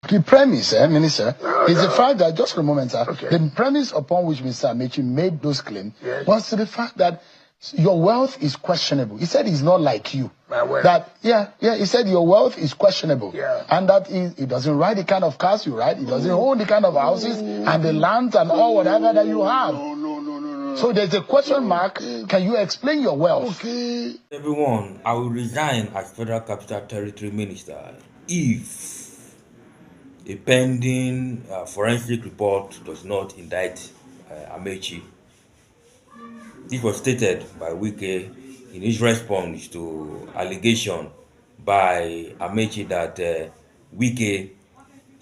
The premise, Minister, is the fact that, just for a moment, sir, the premise upon which Mr. Amaechi made those claims was to the fact that your wealth is questionable. He said he's not like you. That, he said your wealth is questionable. And that he doesn't ride the kind of cars you ride, he doesn't own the kind of houses and the lands and all whatever that you have. No. So there's a question mark. Can you explain your wealth? Everyone, I will resign as Federal Capital Territory Minister if a pending forensic report does not indict Amaechi. This was stated by Wike in his response to allegation by Amaechi that Wike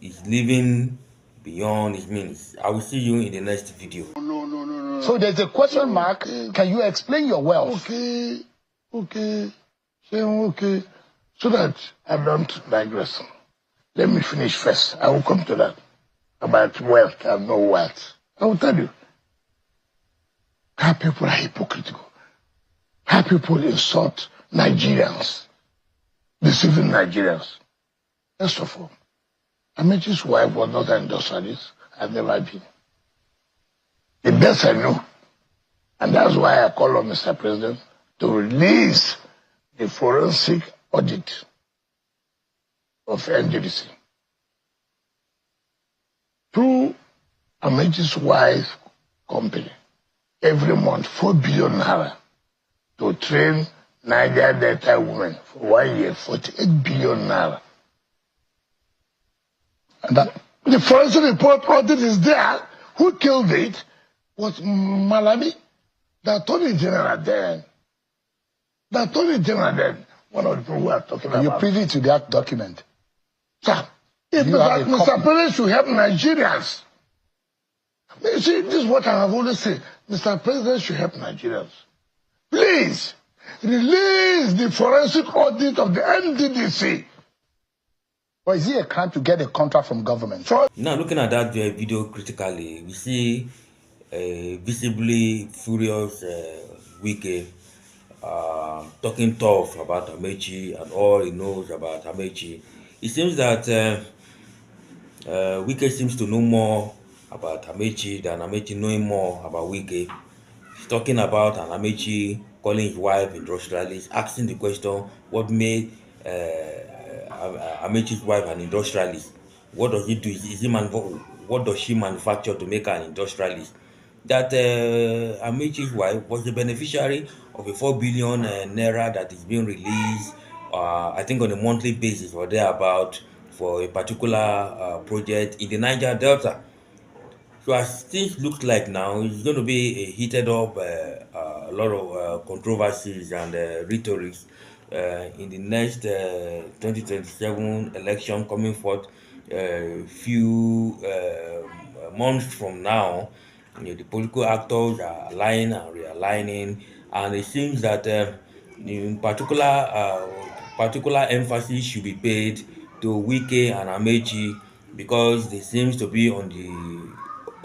is living beyond his means. I will see you in the next video. No. So there's a question mark. Can you explain your wealth? Okay. So that I don't digress. Let me finish first. I will come to that. About wealth and no wealth. I will tell you. How people are hypocritical. How people insult Nigerians. Deceiving Nigerians. First of all, Amaechi's wife was not an industrialist. I've never been. The best I know. And that's why I call on Mr. President to release the forensic audit of NDDC. Through Amaechi's wife company, every month 4 billion naira to train Nigerdelta women for 1 year, 48 billion naira. And that the forensic report audit is there. Who killed it was Malami, the Attorney General then. One of the people who are talking about. Are you privy to that document? Sir, if Mr. President should help Nigerians. You see, this is what I have always said. Mr. President should help Nigerians. Please, release the forensic audit of the NDDC. Or is it a crime to get a contract from government? Now, looking at that video critically, we see a visibly furious Wike talking tough about Amaechi and all he knows about Amaechi. It seems that Wike seems to know more about Amaechi than Amaechi knowing more about Wike. He's talking about an Amaechi calling his wife industrialist, asking the question, what made Amaechi's wife an industrialist? What does he do? What does she manufacture to make her an industrialist? That Amaechi's wife was the beneficiary of a 4 billion naira that is being released, I think on a monthly basis or thereabout, for a particular project in the Niger Delta. So as things look like now, it's going to be a heated up, a lot of controversies and rhetorics in the next 2027 election coming forth few months from now. You know, the political actors are aligning and realigning, and it seems that in particular emphasis should be paid to Wike and Amaechi because they seems to be on the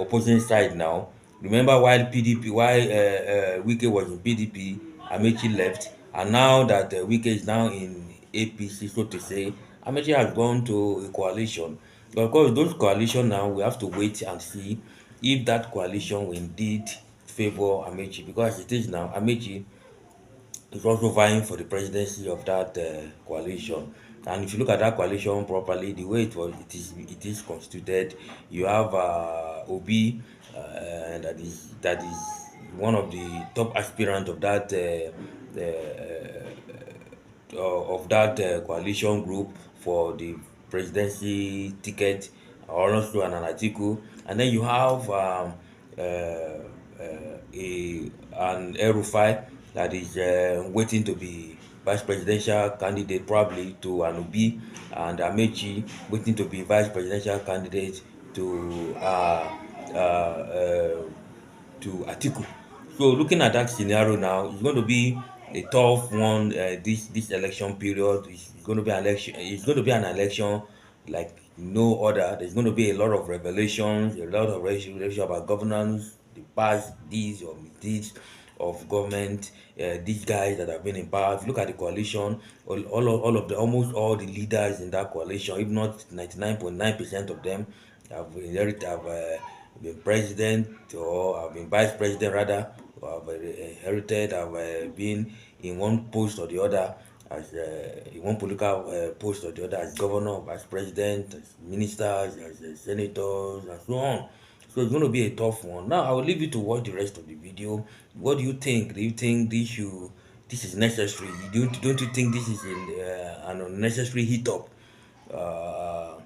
opposing side now. Remember, while Wike was in PDP, Amaechi left, and now that Wike is now in APC, so to say, Amaechi has gone to a coalition. But of course, those coalition now, we have to wait and see if that coalition will indeed favor Amaechi, because as it is now, Amaechi is also vying for the presidency of that coalition. And if you look at that coalition properly, the way it is constituted, you have Obi, that is one of the top aspirants of that coalition group for the presidency ticket, or also an Atiku, and then you have an El-Rufai that is waiting to be vice presidential candidate, probably to an Obi, and Amaechi waiting to be vice presidential candidate to Atiku. So looking at that scenario now, it's going to be a tough one. This election period is going to be an election. It's going to be an election like no other. There's going to be a lot of revelations, a lot of revelation about governance, the past deeds or misdeeds of government. These guys that have been in power, if you look at the coalition, almost all the leaders in that coalition, if not 99.9% of them, have been president, or have been vice president rather, or have inherited, have been in one post or the other, as in one political post or the other, as governor, vice president, as ministers, as senators, and so on. So it's going to be a tough one. Now I will leave you to watch the rest of the video. What do you think? Do you think this is necessary? Don't you think this is an unnecessary hit up? Uh,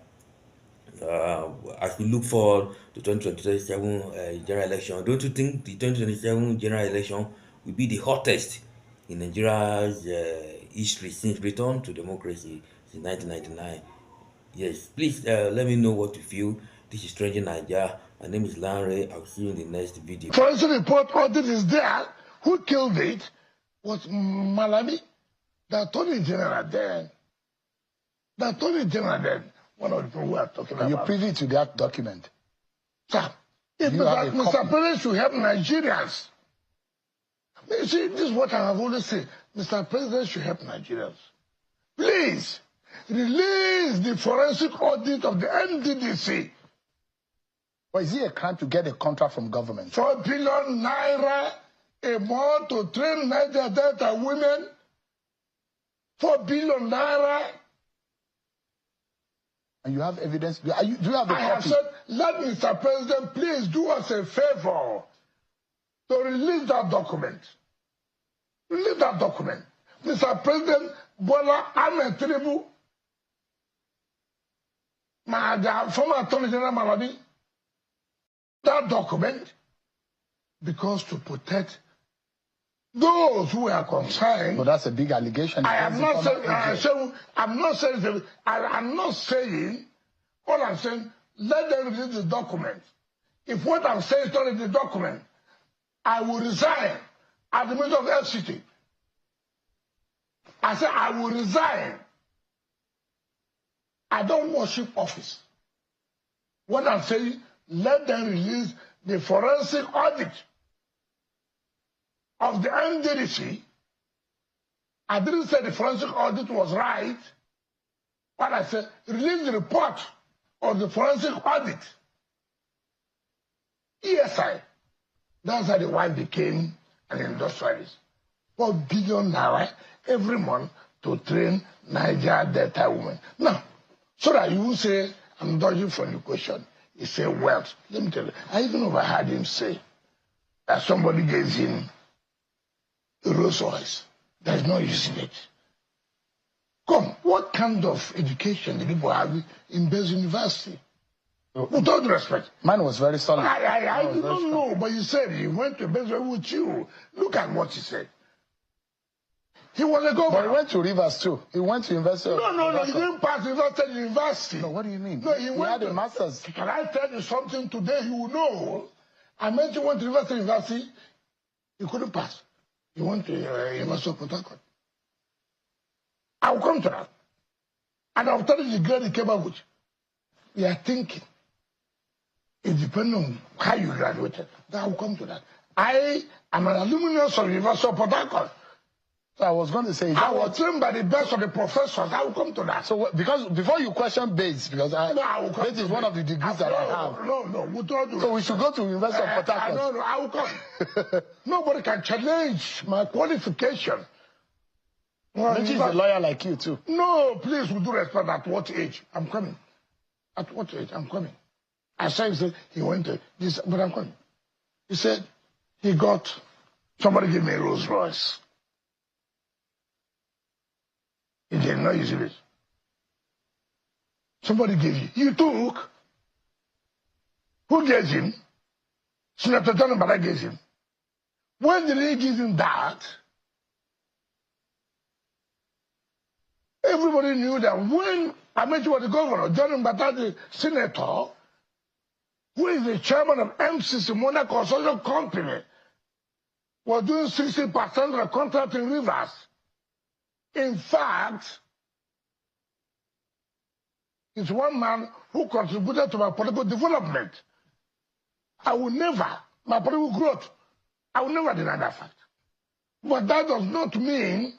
as we look forward to 2027 general election, don't you think the 2027 general election will be the hottest in Nigeria's history since return to democracy since 1999? Yes, please let me know what you feel. This is Stranger Niger. My name is Larry. I'll see you in the next video. Forensic report audit is there. Who killed it was Malami, the Attorney General then. The Attorney General then. One of the people we are talking about. Are you privy to that document? Sir, if Mr. President should help Nigerians. You see, this is what I have always said. Mr. President should help Nigerians. Please, release the forensic audit of the NDDC. But is it a crime to get a contract from government? 4 billion naira a month to train Nigerdelta women. 4 billion naira. And you have evidence? Do you have a copy? I have said, let Mr. President please do us a favor to release that document. Release that document. Mr. President Bola Ahmed Tinubu, the former Attorney General Malami, that document, because to protect those who are concerned. But that's a big allegation. I'm not saying, all I'm saying, let them release the document. If what I'm saying is not in the document, I will resign as the Minister of FCT. I said I will resign. I don't worship office. What I'm saying, let them release the forensic audit of the NDDC. I didn't say the forensic audit was right, but I said release the report of the forensic audit. ESI. That's how the wife became an industrialist. 4 billion naira every month to train Nigerdelta women. Now, so that you will say, I'm dodging from the question. He said wealth. Let me tell you, I even overheard him say that somebody gave him a Rolls Royce. There's no use in it. Come, what kind of education the people have in Bez University? With all respect. Mine was very solid. I don't know, but you said he went to Bez with you. Look at what he said. He was a governor. But he went to Rivers too. He went to University. No, he didn't pass University. No, what do you mean? No, he had a master's. Can I tell you something today you will know? Amaechi went to University. He couldn't pass. He went to University of Port Harcourt. I will come to that. And I'll tell you the grade he came up with. We are thinking. It depends on how you graduated. I will come to that. I am an alumnus of University of Port Harcourt. So I was going to say, I was trained by the best of the professors. I will come to that. So because before you question Bates, because Bates is one of the degrees that I have. No. So we should go to University of Port Harcourt. No, I will come. Nobody can challenge my qualification. Maybe he's a lawyer like you too. No, please, with due respect, at what age? I'm coming. At what age? I'm coming. I said he went to this, but I'm coming. He said he got, somebody gave me a Rolls Royce. He did not use it. Somebody gave you. You took. Who gave him? Senator John Mbada gave him. When did he give him that? Everybody knew that when Amaechi was the governor, John Mbada the senator, who is the chairman of MCC, Mona Consortium Company, was doing 60% of the contract in Rivers. In fact, it's one man who contributed to my political development. I will never, my political growth, I will never deny that fact. But that does not mean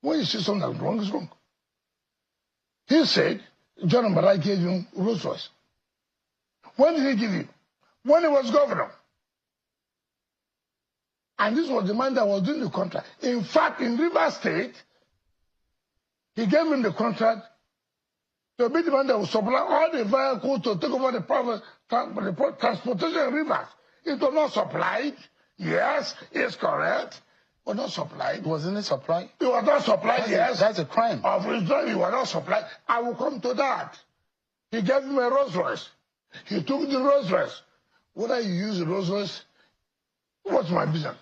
when you see something that's wrong, is wrong. He said, John Mbara gave him Rolls Royce. When did he give you? When he was governor. And this was the man that was doing the contract. In fact, in Rivers State, he gave him the contract to be the man that would supply all the vehicles to take over the private transportation in Rivers. It was not supplied. Yes, it's correct. It was not supplied. Wasn't it supplied? It was not supplied, yes. That's a crime. Of Israel, it was not supplied. I will come to that. He gave him a Rolls Royce. He took the Rolls Royce. Whether you use the Rolls Royce, what's my business?